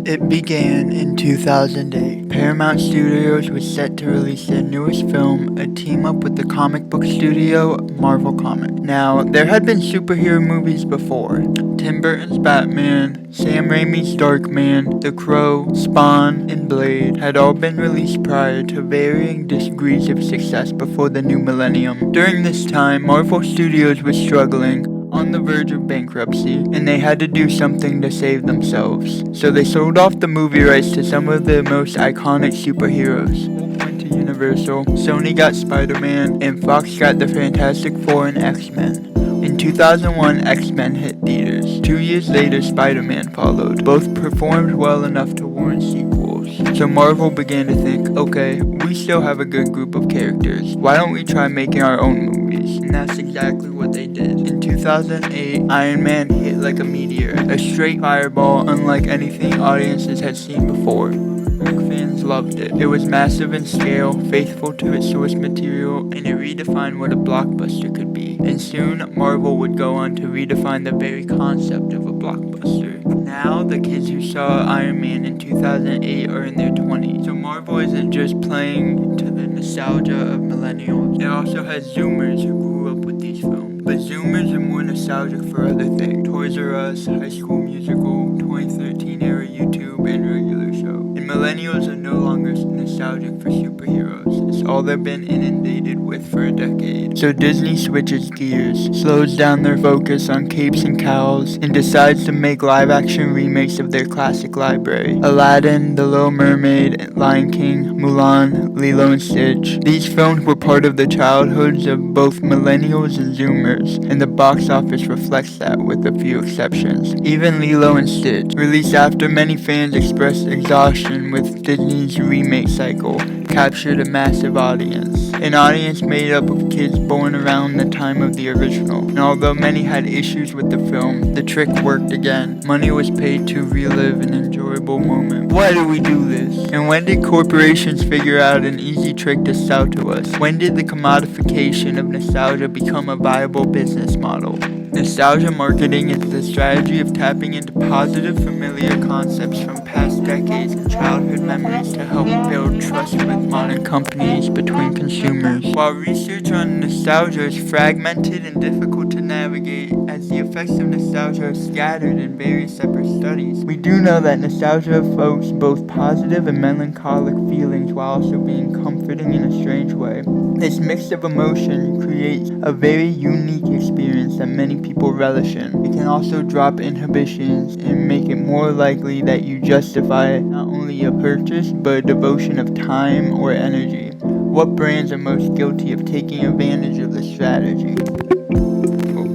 It began in 2008. Paramount Studios was set to release their newest film, a team-up with the comic book studio Marvel Comics. Now, there had been superhero movies before. Tim Burton's Batman, Sam Raimi's Darkman, The Crow, Spawn, and Blade had all been released prior to varying degrees of success before the new millennium. During this time, Marvel Studios was struggling, on the verge of bankruptcy, and they had to do something to save themselves. So they sold off the movie rights to some of the most iconic superheroes. Hulk went to Universal, Sony got Spider-Man, and Fox got the Fantastic Four and X-Men. In 2001, X-Men hit theaters. 2 years later, Spider-Man followed. Both performed well enough to warrant sequels. So Marvel began to think, okay, we still have a good group of characters. Why don't we try making our own movies? And that's exactly what they did. In 2008, Iron Man hit like a meteor, a straight fireball unlike anything audiences had seen before. Fans loved it. It was massive in scale, faithful to its source material, and it redefined what a blockbuster could be. And soon, Marvel would go on to redefine the very concept of a blockbuster. Now, the kids who saw Iron Man in 2008 are in their 20s. So Marvel isn't just playing to the nostalgia of millennials. It also has Zoomers who grew up with these films. But Zoomers are more nostalgic for other things. Toys R Us, High School Musical, 2013 era YouTube, and regular show. And millennials are no longer nostalgic for superheroes. It's all they've been inundated with for a decade. So Disney switches gears, slows down their focus on capes and cowls, and decides to make live-action remakes of their classic library. Aladdin, The Little Mermaid, Lion King, Mulan, Lilo and Stitch. These films were part of the childhoods of both millennials and Zoomers, and the box office reflects that with a few exceptions. Even Lilo and Stitch, released after many fans expressed exhaustion with Disney's remake cycle, captured a massive audience. An audience made up of kids born around the time of the original. And although many had issues with the film, the trick worked again. Money was paid to relive an enjoyable moment. Why do we do this? And when did corporations figure out an easy trick to sell to us? When did the commodification of nostalgia become a viable business model? Nostalgia marketing is the strategy of tapping into positive, familiar concepts from past decades and childhood memories to help build trust with modern companies between consumers. While research on nostalgia is fragmented and difficult to navigate, as the effects of nostalgia are scattered in various separate studies, we do know that nostalgia evokes both positive and melancholic feelings while also being comforting in a strange way. This mix of emotion creates a very unique experience that many people relish in. It can also drop inhibitions and make it more likely that you justify not only a purchase but a devotion of time or energy. What brands are most guilty of taking advantage of this strategy?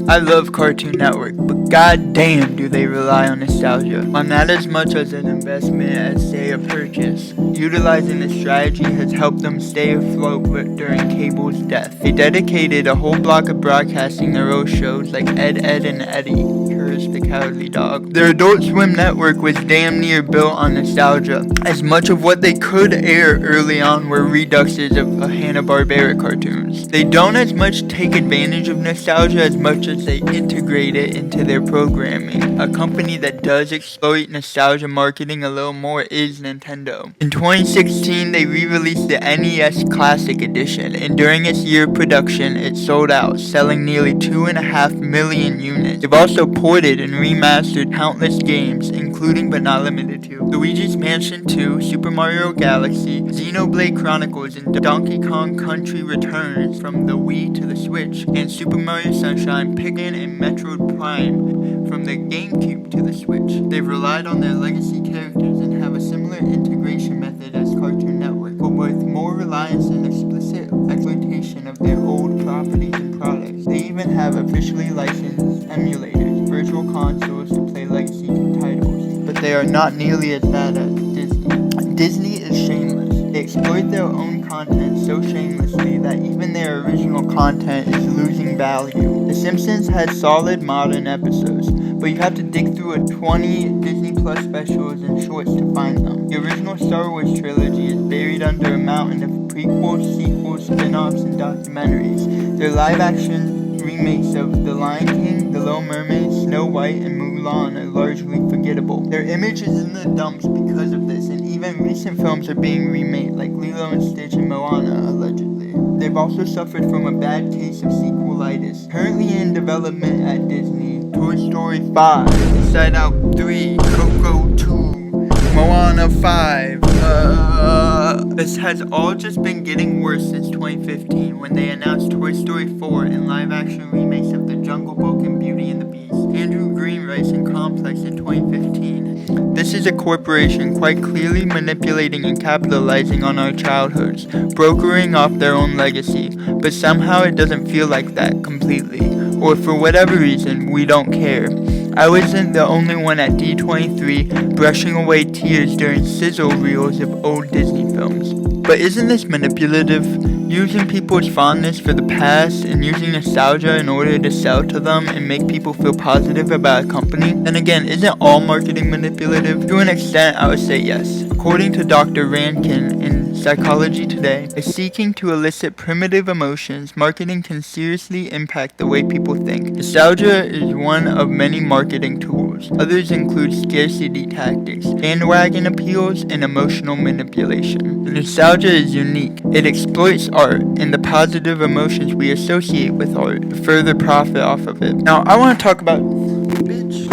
I love Cartoon Network, but goddamn do they rely on nostalgia. While not as much as an investment as, say, a purchase, utilizing this strategy has helped them stay afloat during cable's death. They dedicated a whole block of broadcasting their own shows like Ed, Edd and Eddy, Courage the Cowardly Dog. Their Adult Swim network was damn near built on nostalgia, as much of what they could air early on were reduxes of Hanna-Barbera cartoons. They don't as much take advantage of nostalgia as much as they integrate it into their programming. A company that does exploit nostalgia marketing a little more is Nintendo. In 2016, they re-released the NES Classic Edition, and during its year of production, it sold out, selling nearly 2.5 million units. They've also ported and remastered countless games, including but not limited to Luigi's Mansion 2, Super Mario Galaxy, Xenoblade Chronicles, and Donkey Kong Country Returns from the Wii to the Switch, and Super Mario Sunshine, Pikmin, and Metroid Prime from the GameCube to the Switch. They've relied on their legacy characters and have a similar integration method as Cartoon Network, but with more reliance and explicit exploitation of their old properties and products. They even have officially licensed emulators, virtual consoles to play legacy titles, but they are not nearly as bad as Disney. Disney is shameless. They exploit their own content so shamelessly that even their original content is losing value. The Simpsons had solid modern episodes, but you have to dig through 20 Disney Plus specials and shorts to find them. The original Star Wars trilogy is buried under a mountain of prequels, sequels, spin-offs, and documentaries. Their live-action remakes of The Lion King, The Little Mermaid, Snow White, and Mulan are largely forgettable. unforgettable. Their image is in the dumps because of this, and even recent films are being remade, like Lilo and Stitch and Moana, allegedly. They've also suffered from a bad case of sequelitis. Currently in development at Disney, Toy Story 5, Inside Out 3, Coco 2, Moana 5. This has all just been getting worse since 2015 when they announced Toy Story 4 and live-action remakes of The Jungle Book and Beauty and the Beast, Andrew Greenrice and Complex in 2015. This is a corporation quite clearly manipulating and capitalizing on our childhoods, brokering off their own legacy, but somehow it doesn't feel like that completely, or for whatever reason, we don't care. I wasn't the only one at D23 brushing away tears during sizzle reels of old Disney films. But isn't this manipulative? Using people's fondness for the past and using nostalgia in order to sell to them and make people feel positive about a company? Then again, isn't all marketing manipulative? To an extent, I would say yes. According to Dr. Rankin in Psychology Today, by seeking to elicit primitive emotions, marketing can seriously impact the way people think. Nostalgia is one of many marketing tools. Others include scarcity tactics, bandwagon appeals, and emotional manipulation. Nostalgia is unique. It exploits art and the positive emotions we associate with art to further profit off of it. Now, I want to talk about... Bitch.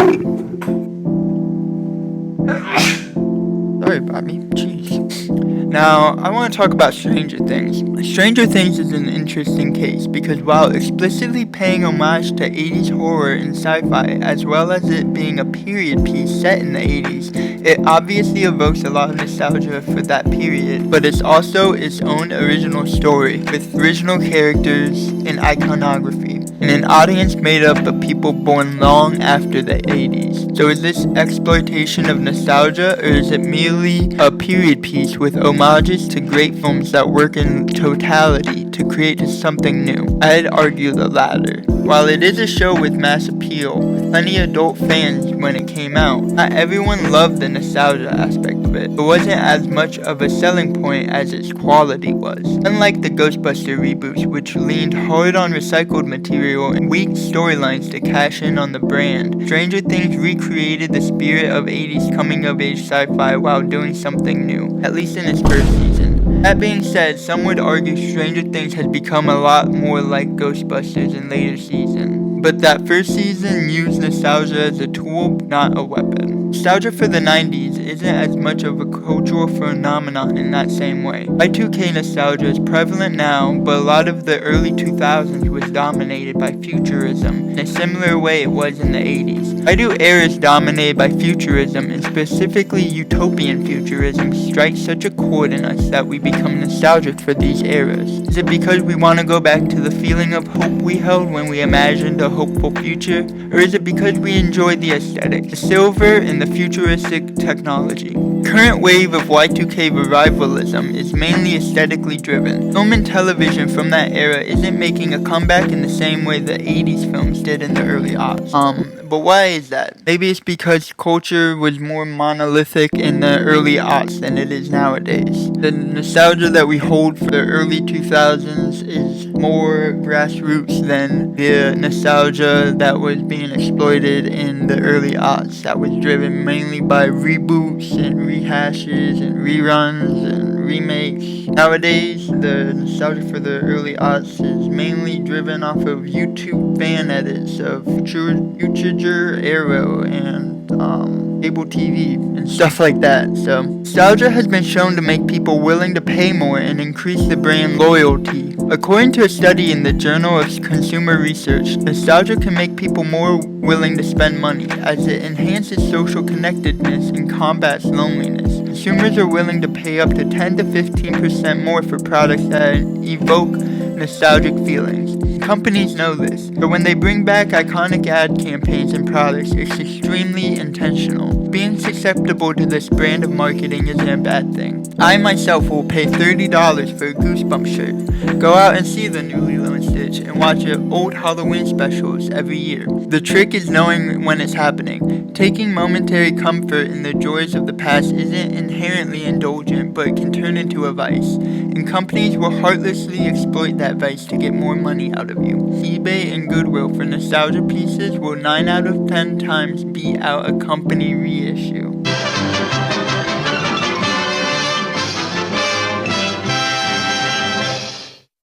Sorry, Bobby. Jeez. Now, I want to talk about Stranger Things. Stranger Things is an interesting case because while explicitly paying homage to 80s horror and sci-fi, as well as it being a period piece set in the 80s, it obviously evokes a lot of nostalgia for that period, but it's also its own original story, with original characters and iconography, and an audience made up of people born long after the 80s. So is this exploitation of nostalgia, or is it merely a period piece with homages to great films that work in totality to create something new? I'd argue the latter. While it is a show with mass appeal, with plenty of adult fans when it came out, not everyone loved the nostalgia aspect of it. It wasn't as much of a selling point as its quality was. Unlike the Ghostbuster reboots, which leaned hard on recycled material and weak storylines to cash in on the brand, Stranger Things recreated the spirit of 80s coming-of-age sci-fi while doing something new, at least in its first season. That being said, some would argue Stranger Things has become a lot more like Ghostbusters in later seasons. But that first season used nostalgia as a tool, not a weapon. Nostalgia for the 90s isn't as much of a cultural phenomenon in that same way. Y2K nostalgia is prevalent now, but a lot of the early 2000s was dominated by Futurism, in a similar way it was in the 80s. Why do eras dominated by Futurism, and specifically utopian Futurism, strike such a chord in us that we become nostalgic for these eras? Is it because we want to go back to the feeling of hope we held when we imagined a hopeful future? Or is it because we enjoy the aesthetic, the silver, and the futuristic technology? Current wave of Y2K revivalism is mainly aesthetically driven. Film and television from that era isn't making a comeback in the same way the 80s films did in the early aughts. But why is that? Maybe it's because culture was more monolithic in the early aughts than it is nowadays. The nostalgia that we hold for the early 2000s is more grassroots than the nostalgia that was being exploited in the early aughts, that was driven mainly by reboots and rehashes and reruns and remakes. Nowadays, the nostalgia for the early aughts is mainly driven off of YouTube fan edits of Future Arrow and cable TV and stuff like that. So, nostalgia has been shown to make people willing to pay more and increase the brand loyalty. According to a study in the Journal of Consumer Research, nostalgia can make people more willing to spend money as it enhances social connectedness and combats loneliness. Consumers are willing to pay up to 10 to 15% more for products that evoke nostalgic feelings. Companies know this, but when they bring back iconic ad campaigns and products, it's extremely intentional. Being susceptible to this brand of marketing isn't a bad thing. I myself will pay $30 for a Goosebumps shirt, go out and see the new Lilo and Stitch, and watch old Halloween specials every year. The trick is knowing when it's happening. Taking momentary comfort in the joys of the past isn't inherently indulgent, but it can turn into a vice, and companies will heartlessly exploit that vice to get more money out of review. eBay and Goodwill for nostalgia pieces will 9 out of 10 times beat out a company reissue.